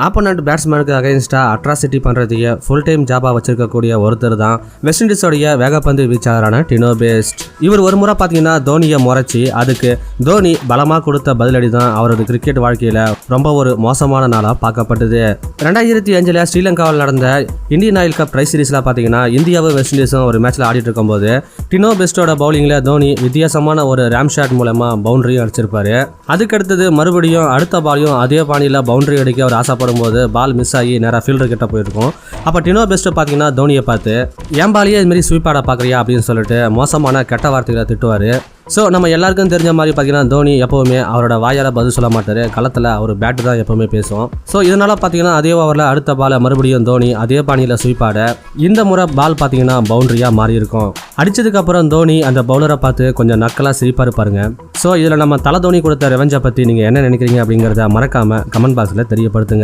Opponent பேட்ஸ்மேனுக்கு அகைன்ஸ்டா atrocity பண்றதையே full time ஜாபா வச்சிருக்கக்கூடிய ஒருத்தர் தான் வெஸ்ட் இண்டீஸோடைய வேகப்பந்து வீச்சாளரான டினோ பெஸ்ட். இவர் ஒரு முறை பார்த்தீங்கன்னா தோனியை முறைச்சி அதுக்கு தோனி பலமாக கொடுத்த பதிலடி தான் அவரது கிரிக்கெட் வாழ்க்கையில் ரொம்ப ஒரு மோசமான நாளாக பார்க்கப்பட்டது. 2005 ஸ்ரீலங்காவில் நடந்த இந்தியன் ஆயில் கப் ட்ரை சீரீஸில் பார்த்தீங்கன்னா இந்தியாவும் வெஸ்ட் இண்டீஸும் ஒரு மேட்ச்சில் ஆடிட்டு இருக்கும்போது டினோ பெஸ்டோட பவுலிங்கில் தோனி வித்தியாசமான ஒரு ரேம் ஷாட் மூலமாக பவுண்டரியும் அடிச்சிருப்பாரு. அதுக்கடுத்தது மறுபடியும் அடுத்த பாலையும் அதே பாணியில் பவுண்டரி அடிக்க அவர் ஆசைப்படும் போது பால் மிஸ் ஆகி நேராக ஃபீல்டர் கிட்ட போயிருக்கும். அப்போ டினோ பெஸ்ட் பார்த்தீங்கன்னா தோனியை பார்த்து என் பாலையே இதுமாரி ஸ்வீப் ஆட பார்க்குறியா அப்படின்னு சொல்லிட்டு மோசமான கெட்ட வார்த்தைகளை திட்டுவார். ஸோ நம்ம எல்லாருக்கும் தெரிஞ்ச மாதிரி பார்த்தீங்கன்னா தோனி எப்போவுமே அவரோட வாயால் பதில் சொல்ல மாட்டார், களத்தில் அவர் பேட்டு தான் எப்போவுமே பேசும். ஸோ இதனால் பார்த்தீங்கன்னா அதே ஓவரில் அடுத்த பாலை மறுபடியும் தோனி அதே பாணியில் ஸ்வீப் ஆட இந்த முறை பால் பார்த்தீங்கன்னா பவுண்டரியாக மாறி இருக்கும். அடித்ததுக்கப்புறம் தோனி அந்த பவுலரை பார்த்து கொஞ்சம் நக்கலாக சிரிப்பாக இருப்பாருங்க. ஸோ இதில் நம்ம தலை தோனி கொடுத்த ரெவெஞ்சை பற்றி நீங்கள் என்ன நினைக்கிறீங்க அப்படிங்கிறத மறக்காமல் கமெண்ட் பாக்ஸில் தெரியப்படுத்துங்க.